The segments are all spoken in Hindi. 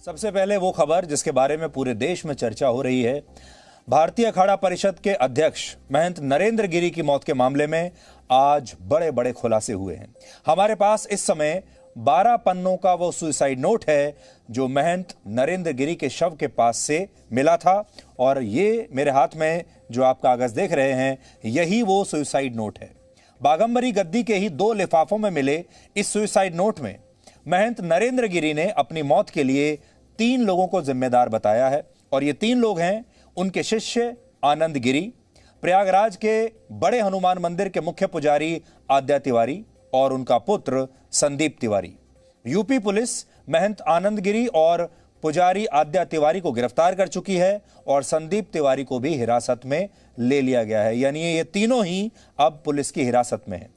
सबसे पहले वो खबर जिसके बारे में पूरे देश में चर्चा हो रही है। भारतीय अखाड़ा परिषद के अध्यक्ष महंत नरेंद्र गिरी की मौत के मामले में आज बड़े बड़े खुलासे हुए हैं। हमारे पास इस समय 12 पन्नों का वो सुसाइड नोट है जो महंत नरेंद्र गिरी के शव के पास से मिला था, और ये मेरे हाथ में जो आप कागज देख रहे हैं यही वो सुसाइड नोट है। बागंबरी गद्दी के ही 2 लिफाफों में मिले इस सुसाइड नोट में महंत नरेंद्र गिरी ने अपनी मौत के लिए 3 लोगों को जिम्मेदार बताया है, और ये 3 लोग हैं उनके शिष्य आनंद गिरी, प्रयागराज के बड़े हनुमान मंदिर के मुख्य पुजारी आद्या तिवारी और उनका पुत्र संदीप तिवारी। यूपी पुलिस महंत आनंद गिरी और पुजारी आद्या तिवारी को गिरफ्तार कर चुकी है और संदीप तिवारी को भी हिरासत में ले लिया गया है, यानी ये तीनों ही अब पुलिस की हिरासत में हैं।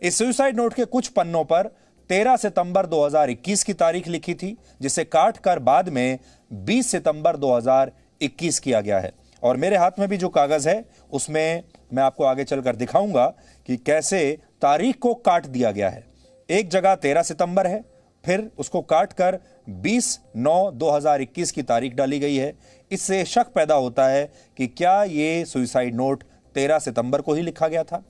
इस सुसाइड नोट के कुछ पन्नों पर 13 सितंबर 2021 की तारीख लिखी थी, जिसे काट कर बाद में 20 सितंबर 2021 किया गया है। और मेरे हाथ में भी जो कागज है उसमें मैं आपको आगे चलकर दिखाऊंगा कि कैसे तारीख को काट दिया गया है। एक जगह 13 सितंबर है, फिर उसको काट कर 20/9/2021 की तारीख डाली गई है। इससे शक पैदा होता है कि क्या ये सुसाइड नोट 13 सितंबर को ही लिखा गया था।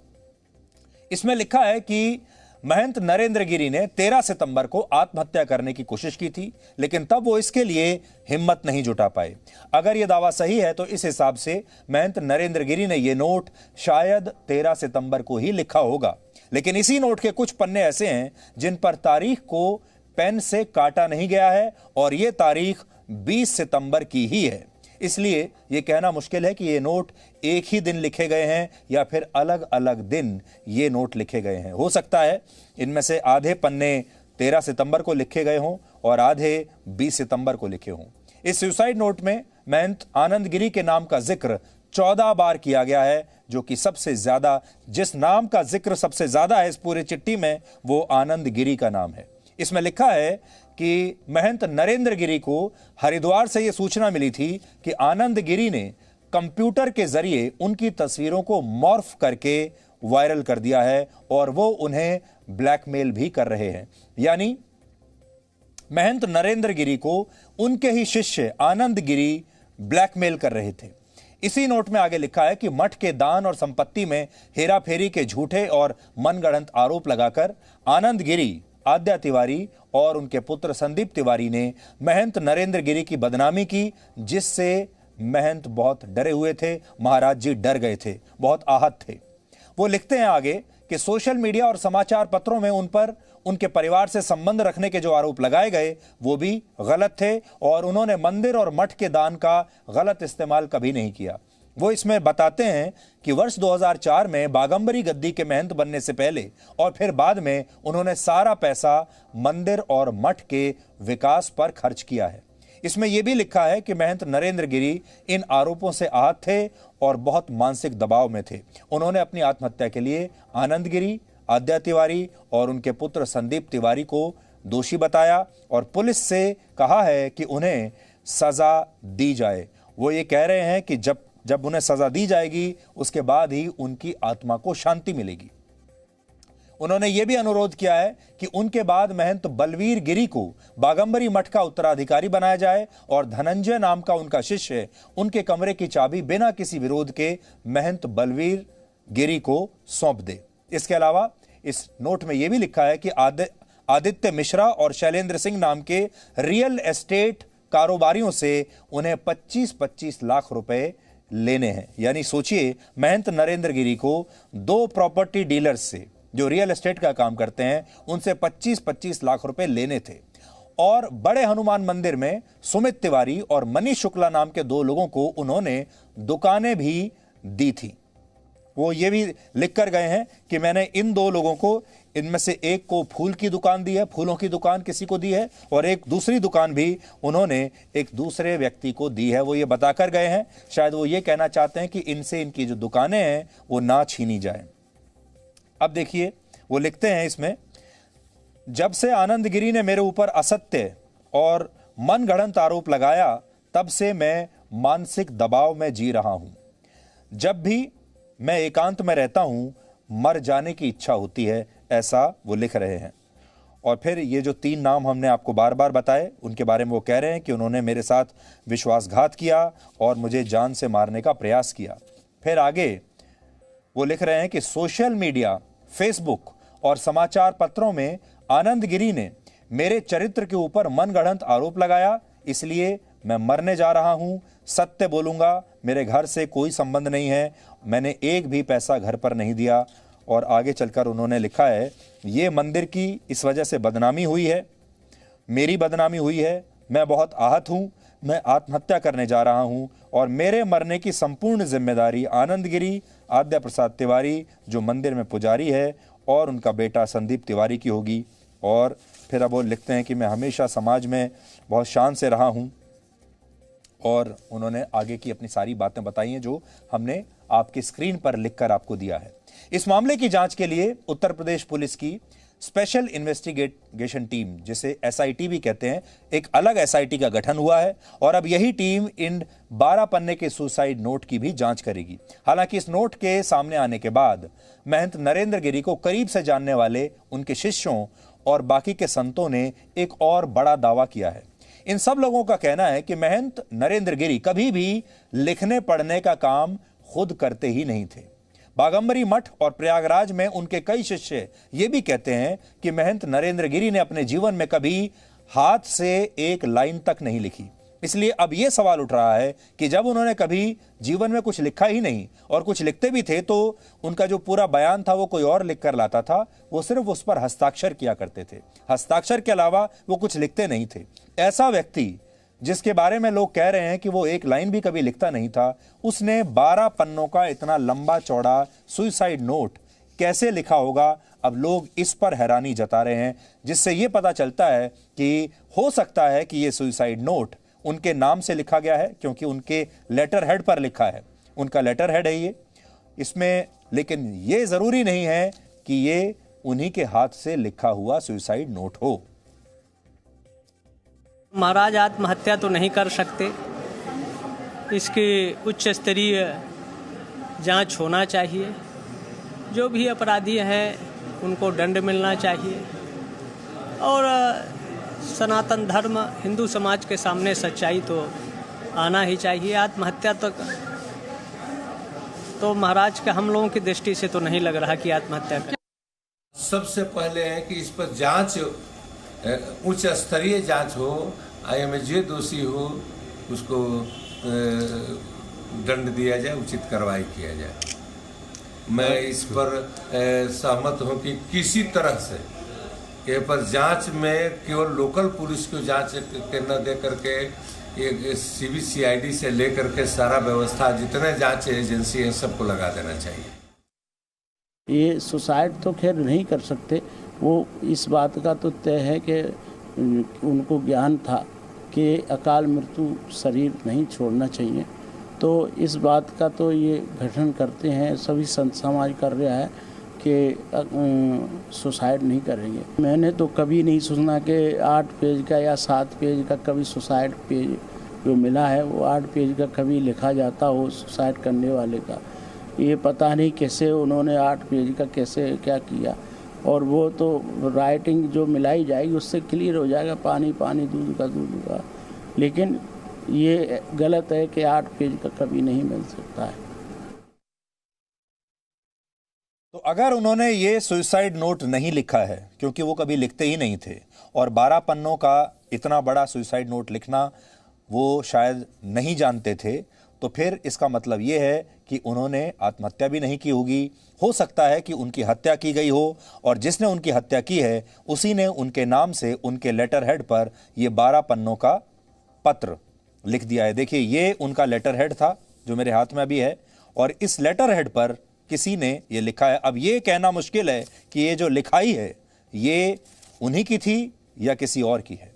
इसमें लिखा है कि महंत नरेंद्र गिरी ने 13 सितंबर को आत्महत्या करने की कोशिश की थी, लेकिन तब वो इसके लिए हिम्मत नहीं जुटा पाए। अगर यह दावा सही है तो इस हिसाब से महंत नरेंद्र गिरी ने यह नोट शायद 13 सितंबर को ही लिखा होगा। लेकिन इसी नोट के कुछ पन्ने ऐसे हैं जिन पर तारीख को पेन से काटा नहीं गया है, और यह तारीख 20 सितंबर की ही है। इसलिए यह कहना मुश्किल है कि ये नोट एक ही दिन लिखे गए हैं या फिर अलग अलग दिन ये नोट लिखे गए हैं। हो सकता है इनमें से आधे पन्ने 13 सितंबर को लिखे गए हों और आधे 20 सितंबर को लिखे हों। इस सुसाइड नोट में महंत आनंद गिरी के नाम का जिक्र 14 बार किया गया है, जो कि सबसे ज्यादा, जिस नाम का जिक्र सबसे ज्यादा है इस पूरी चिट्ठी में, वो आनंद गिरी का नाम है। इसमें लिखा है कि महंत नरेंद्र गिरी को हरिद्वार से यह सूचना मिली थी कि आनंद गिरी ने कंप्यूटर के जरिए उनकी तस्वीरों को मॉर्फ करके वायरल कर दिया है और वो उन्हें ब्लैकमेल भी कर रहे हैं। यानी महंत नरेंद्र गिरी को उनके ही शिष्य आनंद गिरी ब्लैकमेल कर रहे थे। इसी नोट में आगे लिखा है कि मठ के दान और संपत्ति में हेराफेरी के झूठे और मनगढ़ंत आरोप लगाकर आनंद गिरी, आद्या तिवारी और उनके पुत्र संदीप तिवारी ने महंत नरेंद्र गिरी की बदनामी की, जिससे महंत बहुत डरे हुए थे। महाराज जी डर गए थे, बहुत आहत थे। वो लिखते हैं आगे कि सोशल मीडिया और समाचार पत्रों में उन पर उनके परिवार से संबंध रखने के जो आरोप लगाए गए वो भी गलत थे, और उन्होंने मंदिर और मठ के दान का गलत इस्तेमाल कभी नहीं किया। वो इसमें बताते हैं कि वर्ष 2004 में बागंबरी गद्दी के महंत बनने से पहले और फिर बाद में उन्होंने सारा पैसा मंदिर और मठ के विकास पर खर्च किया है। इसमें यह भी लिखा है कि महंत नरेंद्र गिरी इन आरोपों से आहत थे और बहुत मानसिक दबाव में थे। उन्होंने अपनी आत्महत्या के लिए आनंद गिरी, आद्या तिवारी और उनके पुत्र संदीप तिवारी को दोषी बताया और पुलिस से कहा है कि उन्हें सजा दी जाए। वो ये कह रहे हैं कि जब उन्हें सजा दी जाएगी उसके बाद ही उनकी आत्मा को शांति मिलेगी। उन्होंने यह भी अनुरोध किया है कि उनके बाद महंत बलवीर गिरी को बागंबरी मठ का उत्तराधिकारी बनाया जाए और धनंजय नाम का उनका शिष्य उनके कमरे की चाबी बिना किसी विरोध के महंत बलवीर गिरी को सौंप दे। इसके अलावा इस नोट में यह भी लिखा है कि आदित्य मिश्रा और शैलेंद्र सिंह नाम के रियल एस्टेट कारोबारियों से उन्हें 25-25 लाख रुपए लेने हैं। यानी सोचिए, महंत नरेंद्र गिरी को 2 प्रॉपर्टी डीलर्स से जो रियल एस्टेट का काम करते हैं उनसे 25-25 लाख रुपए लेने थे। और बड़े हनुमान मंदिर में सुमित तिवारी और मनीष शुक्ला नाम के 2 लोगों को उन्होंने दुकानें भी दी थी। वो ये भी लिख कर गए हैं कि मैंने इन 2 लोगों को, इनमें से एक को फूल की दुकान दी है, फूलों की दुकान किसी को दी है, और एक दूसरी दुकान भी उन्होंने एक दूसरे व्यक्ति को दी है। वो ये बताकर गए हैं, शायद वो ये कहना चाहते हैं कि इनसे इनकी जो दुकानें हैं वो ना छीनी जाए। अब देखिए, वो लिखते हैं इसमें, जब से आनंद गिरी ने मेरे ऊपर असत्य और मनगढ़ंत आरोप लगाया तब से मैं मानसिक दबाव में जी रहा हूं। जब भी मैं एकांत में रहता हूं मर जाने की इच्छा होती है, ऐसा वो लिख रहे हैं। और फिर ये जो 3 नाम हमने आपको बार बार बताए उनके बारे में वो कह रहे हैं कि उन्होंने मेरे साथ विश्वासघात किया और मुझे जान से मारने का प्रयास किया। फिर आगे वो लिख रहे हैं कि सोशल मीडिया, फेसबुक और समाचार पत्रों में आनंद गिरी ने मेरे चरित्र के ऊपर मनगढ़ंत आरोप लगाया, इसलिए मैं मरने जा रहा हूं। सत्य बोलूंगा, मेरे घर से कोई संबंध नहीं है, मैंने एक भी पैसा घर पर नहीं दिया। और आगे चलकर उन्होंने लिखा है, ये मंदिर की इस वजह से बदनामी हुई है, मेरी बदनामी हुई है, मैं बहुत आहत हूं, मैं आत्महत्या करने जा रहा हूं और मेरे मरने की संपूर्ण जिम्मेदारी आनंद गिरी, आद्या प्रसाद तिवारी जो मंदिर में पुजारी है और उनका बेटा संदीप तिवारी की होगी। और फिर अब वो लिखते हैं कि मैं हमेशा समाज में बहुत शान से रहा हूं। और उन्होंने आगे की अपनी सारी बातें बताई हैं जो हमने आपकी स्क्रीन पर लिखकर आपको दिया है। इस मामले की जांच के लिए उत्तर प्रदेश पुलिस की स्पेशल इन्वेस्टिगेशन टीम, जिसे एसआईटी भी कहते हैं, एक अलग एसआईटी का गठन हुआ है और अब यही टीम इन 12 पन्ने के सुसाइड नोट की भी जांच करेगी। हालांकि इस नोट के सामने आने के बाद महंत नरेंद्र गिरी को करीब से जानने वाले उनके शिष्यों और बाकी के संतों ने एक और बड़ा दावा किया है। इन सब लोगों का कहना है कि महंत नरेंद्र गिरी कभी भी लिखने पढ़ने का काम खुद करते ही नहीं थे। बागंबरी मठ और प्रयागराज में उनके कई शिष्य ये भी कहते हैं कि महंत नरेंद्र गिरी ने अपने जीवन में कभी हाथ से एक लाइन तक नहीं लिखी। इसलिए अब यह सवाल उठ रहा है कि जब उन्होंने कभी जीवन में कुछ लिखा ही नहीं और कुछ लिखते भी थे तो उनका जो पूरा बयान था वो कोई और लिख कर लाता था, वो सिर्फ उस पर हस्ताक्षर किया करते थे, हस्ताक्षर के अलावा वो कुछ लिखते नहीं थे। ऐसा व्यक्ति जिसके बारे में लोग कह रहे हैं कि वो एक लाइन भी कभी लिखता नहीं था, उसने 12 पन्नों का इतना लंबा चौड़ा सुसाइड नोट कैसे लिखा होगा? अब लोग इस पर हैरानी जता रहे हैं, जिससे ये पता चलता है कि हो सकता है कि ये सुसाइड नोट उनके नाम से लिखा गया है, क्योंकि उनके लेटर हेड पर लिखा है, उनका लेटर हेड है ये इसमें। लेकिन ये जरूरी नहीं है कि ये उन्हीं के हाथ से लिखा हुआ सुसाइड नोट हो। महाराज आत्महत्या तो नहीं कर सकते, इसकी उच्च स्तरीय जांच होना चाहिए। जो भी अपराधी हैं उनको दंड मिलना चाहिए और सनातन धर्म हिंदू समाज के सामने सच्चाई तो आना ही चाहिए। आत्महत्या तक तो महाराज के हम लोगों की दृष्टि से तो नहीं लग रहा कि आत्महत्या कर। सबसे पहले है कि इस पर जांच, उच्च स्तरीय जांच हो, में जो दोषी हो उसको दंड दिया जाए, उचित कार्रवाई किया जाए। मैं इस पर सहमत हूं कि किसी तरह से ये पर जांच में केवल लोकल पुलिस को जांच के न दे करके ये सीबीसीआईडी से लेकर के सारा व्यवस्था, जितने जांच एजेंसी है, सबको लगा देना चाहिए। ये सुसाइड तो खैर नहीं कर सकते, वो इस बात का तो तय है कि उनको ज्ञान था कि अकाल मृत्यु शरीर नहीं छोड़ना चाहिए, तो इस बात का तो ये गठन करते हैं, सभी संत समाज कर रहा है कि सुसाइड नहीं करेंगे। मैंने तो कभी नहीं सुना कि 8 पेज का या 7 पेज का कभी सुसाइड पेज जो मिला है वो 8 पेज का कभी लिखा जाता हो सुसाइड करने वाले का। ये पता नहीं कैसे उन्होंने 8 पेज का कैसे क्या किया, और वो तो राइटिंग जो मिलाई जाएगी उससे क्लियर हो जाएगा, पानी पानी दूध का दूध का। लेकिन ये गलत है कि 8 पेज का कभी नहीं मिल सकता है। तो अगर उन्होंने ये सुसाइड नोट नहीं लिखा है, क्योंकि वो कभी लिखते ही नहीं थे, और 12 पन्नों का इतना बड़ा सुसाइड नोट लिखना वो शायद नहीं जानते थे, तो फिर इसका मतलब ये है कि उन्होंने आत्महत्या भी नहीं की होगी। हो सकता है कि उनकी हत्या की गई हो और जिसने उनकी हत्या की है उसी ने उनके नाम से उनके लेटर हेड पर ये 12 पन्नों का पत्र लिख दिया है। देखिए, ये उनका लेटर हेड था जो मेरे हाथ में अभी है, और इस लेटर हेड पर किसी ने ये लिखा है। अब ये कहना मुश्किल है कि ये जो लिखाई है ये उन्हीं की थी या किसी और की है।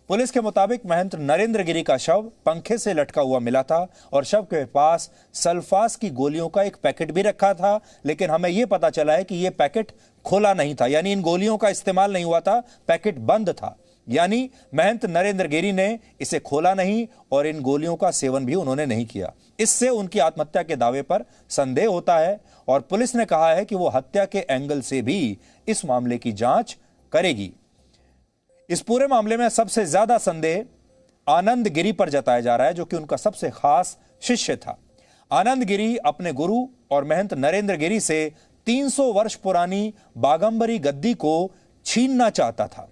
पुलिस के मुताबिक महंत नरेंद्र गिरी का शव पंखे से लटका हुआ मिला था और शव के पास सल्फास की गोलियों का एक पैकेट भी रखा था, लेकिन हमें यह पता चला है कि यह पैकेट खोला नहीं था, यानी इन गोलियों का इस्तेमाल नहीं हुआ था, पैकेट बंद था। यानी महंत नरेंद्र गिरी ने इसे खोला नहीं और इन गोलियों का सेवन भी उन्होंने नहीं किया। इससे उनकी आत्महत्या के दावे पर संदेह होता है और पुलिस ने कहा है कि वो हत्या के एंगल से भी इस मामले की जांच करेगी। इस पूरे मामले में सबसे ज्यादा संदेह आनंद गिरी पर जताया जा रहा है, जो कि उनका सबसे खास शिष्य था। आनंद गिरी अपने गुरु और महंत नरेंद्र गिरी से 300 वर्ष पुरानी बागंबरी गद्दी को छीनना चाहता था।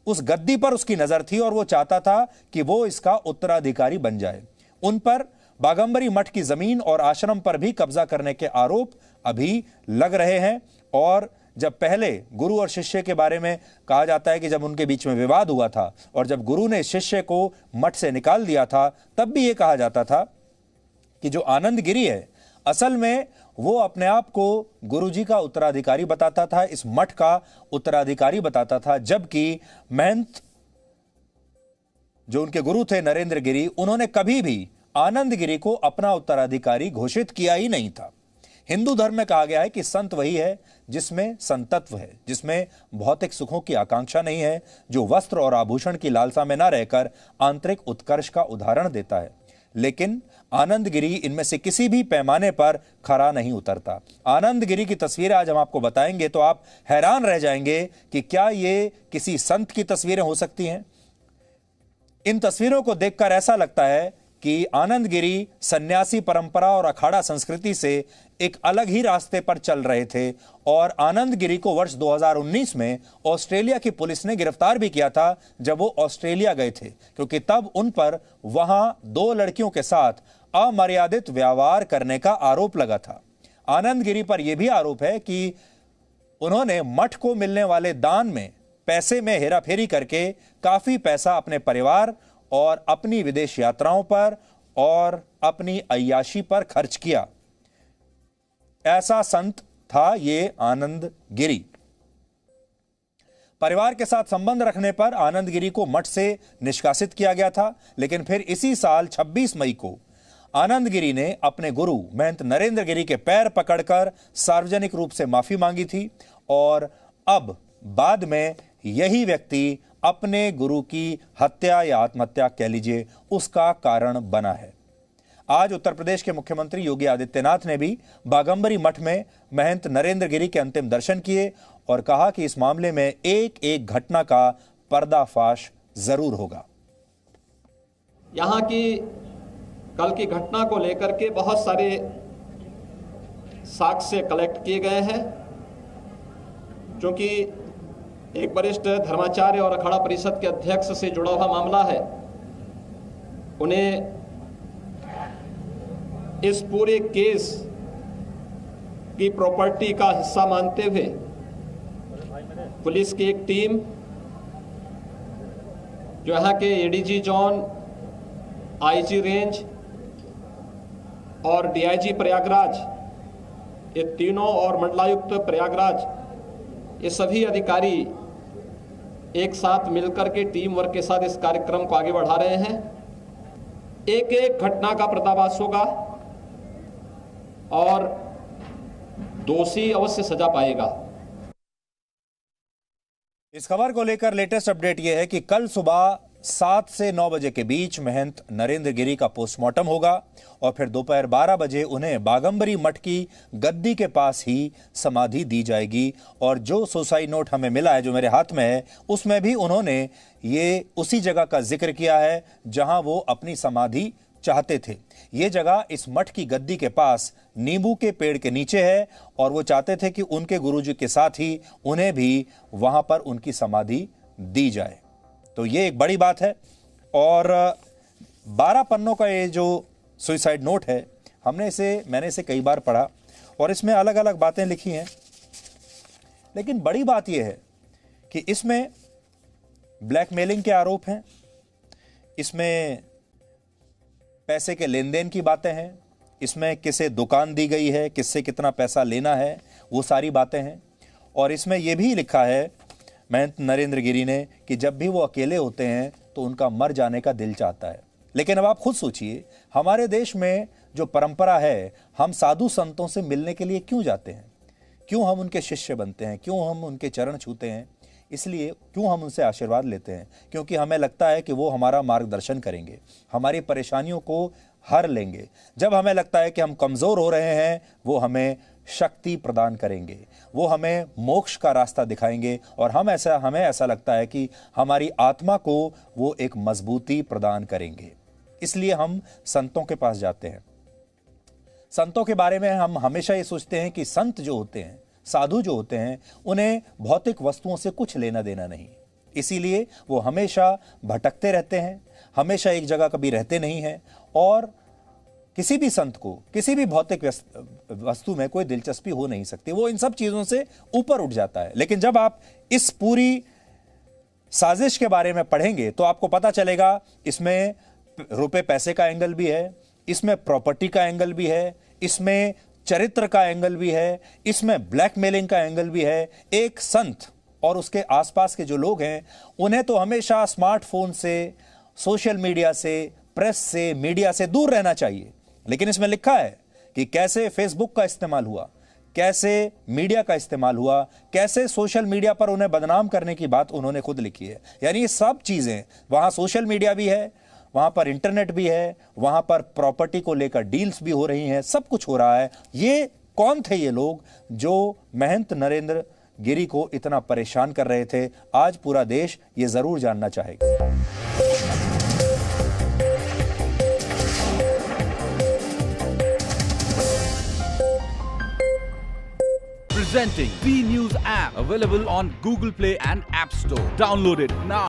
उस गद्दी पर उसकी नजर थी और वो चाहता था कि वो इसका उत्तराधिकारी बन जाए। उन पर बागंबरी मठ की जमीन और आश्रम पर भी कब्जा करने के आरोप अभी लग रहे हैं। और जब पहले गुरु और शिष्य के बारे में कहा जाता है कि जब उनके बीच में विवाद हुआ था और जब गुरु ने शिष्य को मठ से निकाल दिया था, तब भी यह कहा जाता था कि जो आनंद गिरी है असल में वो अपने आप को गुरुजी का उत्तराधिकारी बताता था, इस मठ का उत्तराधिकारी बताता था, जबकि महंत जो उनके गुरु थे नरेंद्र गिरी, उन्होंने कभी भी आनंद गिरी को अपना उत्तराधिकारी घोषित किया ही नहीं था। हिंदू धर्म में कहा गया है कि संत वही है जिसमें संतत्व है, जिसमें भौतिक सुखों की आकांक्षा नहीं है, जो वस्त्र और आभूषण की लालसा में न रहकर आंतरिक उत्कर्ष का उदाहरण देता है। लेकिन आनंद गिरी इनमें से किसी भी पैमाने पर खरा नहीं उतरता। आनंद गिरी की तस्वीरें आज हम आपको बताएंगे तो आप हैरान रह जाएंगे कि क्या ये किसी संत की तस्वीरें हो सकती हैं। इन तस्वीरों को देखकर ऐसा लगता है कि आनंद गिरी सन्यासी परंपरा और अखाड़ा संस्कृति से एक अलग ही रास्ते पर चल रहे थे। और आनंद गिरी को वर्ष 2019 में ऑस्ट्रेलिया की पुलिस ने गिरफ्तार भी किया था जब वो ऑस्ट्रेलिया गए थे, क्योंकि तब उन पर वहां 2 लड़कियों के साथ अमर्यादित व्यवहार करने का आरोप लगा था। आनंद गिरी पर यह भी आरोप है कि उन्होंने मठ को मिलने वाले दान में पैसे में हेराफेरी करके काफी पैसा अपने परिवार और अपनी विदेश यात्राओं पर और अपनी अय्याशी पर खर्च किया। ऐसा संत था ये आनंद गिरी। परिवार के साथ संबंध रखने पर आनंद गिरी को मठ से निष्कासित किया गया था, लेकिन फिर इसी साल 26 मई को आनंद गिरी ने अपने गुरु महंत नरेंद्र गिरी के पैर पकड़कर सार्वजनिक रूप से माफी मांगी थी। और अब बाद में यही व्यक्ति अपने गुरु की हत्या या आत्महत्या कह लीजिए उसका कारण बना है। आज उत्तर प्रदेश के मुख्यमंत्री योगी आदित्यनाथ ने भी बागंबरी मठ में महंत नरेंद्र गिरी के अंतिम दर्शन किए और कहा कि इस मामले में एक एक घटना का पर्दाफाश जरूर होगा। यहाँ की कल की घटना को लेकर के बहुत सारे साक्ष्य कलेक्ट किए गए हैं, क्योंकि एक वरिष्ठ धर्माचार्य और अखाड़ा परिषद के अध्यक्ष से जुड़ा हुआ मामला है। उन्हें इस पूरे केस की प्रॉपर्टी का हिस्सा मानते हुए पुलिस की एक टीम जो यहाँ के एडीजी जोन, आईजी रेंज और डीआईजी प्रयागराज, ये तीनों और मंडलायुक्त प्रयागराज, ये सभी अधिकारी एक साथ मिलकर के टीम वर्क के साथ इस कार्यक्रम को आगे बढ़ा रहे हैं। एक एक घटना का पर्दाफाश होगा और दोषी अवश्य सजा पाएगा। इस खबर को लेकर लेटेस्ट अपडेट यह है कि कल सुबह 7 से 9 बजे के बीच महंत नरेंद्र गिरी का पोस्टमार्टम होगा और फिर दोपहर 12 बजे उन्हें बागंबरी मठ की गद्दी के पास ही समाधि दी जाएगी। और जो सुसाइड नोट हमें मिला है, जो मेरे हाथ में है, उसमें भी उन्होंने ये उसी जगह का जिक्र किया है जहां वो अपनी समाधि चाहते थे। ये जगह इस मठ की गद्दी के पास नींबू के पेड़ के नीचे है और वो चाहते थे कि उनके गुरुजी के साथ ही उन्हें भी वहां पर उनकी समाधि दी जाए। तो ये एक बड़ी बात है। और 12 पन्नों का ये जो सुसाइड नोट है, मैंने इसे कई बार पढ़ा और इसमें अलग अलग बातें लिखी हैं, लेकिन बड़ी बात यह है कि इसमें ब्लैकमेलिंग के आरोप हैं, इसमें पैसे के लेन देन की बातें हैं, इसमें किसे दुकान दी गई है, किससे कितना पैसा लेना है, वो सारी बातें हैं। और इसमें यह भी लिखा है महंत नरेंद्र गिरी ने कि जब भी वो अकेले होते हैं तो उनका मर जाने का दिल चाहता है। लेकिन अब आप खुद सोचिए, हमारे देश में जो परंपरा है, हम साधु संतों से मिलने के लिए क्यों जाते हैं, क्यों हम उनके शिष्य बनते हैं, क्यों हम उनके चरण छूते हैं? इसलिए क्यों हम उनसे आशीर्वाद लेते हैं? क्योंकि हमें लगता है कि वो हमारा मार्गदर्शन करेंगे, हमारी परेशानियों को हर लेंगे। जब हमें लगता है कि हम कमज़ोर हो रहे हैं, वो हमें शक्ति प्रदान करेंगे, वो हमें मोक्ष का रास्ता दिखाएंगे और हमें ऐसा लगता है कि हमारी आत्मा को वो एक मजबूती प्रदान करेंगे। इसलिए हम संतों के पास जाते हैं। संतों के बारे में हम हमेशा ये सोचते हैं कि संत जो होते हैं, साधु जो होते हैं, उन्हें भौतिक वस्तुओं से कुछ लेना देना नहीं, इसीलिए वो हमेशा भटकते रहते हैं, हमेशा एक जगह कभी रहते नहीं हैं और किसी भी संत को किसी भी भौतिक वस्तु में कोई दिलचस्पी हो नहीं सकती। वो इन सब चीजों से ऊपर उठ जाता है। लेकिन जब आप इस पूरी साजिश के बारे में पढ़ेंगे तो आपको पता चलेगा इसमें रुपए पैसे का एंगल भी है, इसमें प्रॉपर्टी का एंगल भी है, इसमें चरित्र का एंगल भी है, इसमें ब्लैकमेलिंग का एंगल भी है। एक संत और उसके आसपास के जो लोग हैं उन्हें तो हमेशा स्मार्टफोन से, सोशल मीडिया से, प्रेस से, मीडिया से दूर रहना चाहिए। लेकिन इसमें लिखा है कि कैसे फेसबुक का इस्तेमाल हुआ, कैसे मीडिया का इस्तेमाल हुआ, कैसे सोशल मीडिया पर उन्हें बदनाम करने की बात उन्होंने खुद लिखी है। यानी ये सब चीजें, वहां सोशल मीडिया भी है, वहां पर इंटरनेट भी है, वहां पर प्रॉपर्टी को लेकर डील्स भी हो रही हैं, सब कुछ हो रहा है। ये कौन थे ये लोग जो महंत नरेंद्र गिरी को इतना परेशान कर रहे थे? आज पूरा देश ये जरूर जानना चाहेगा। Presenting B News app, available on Google Play and App Store. Download it now.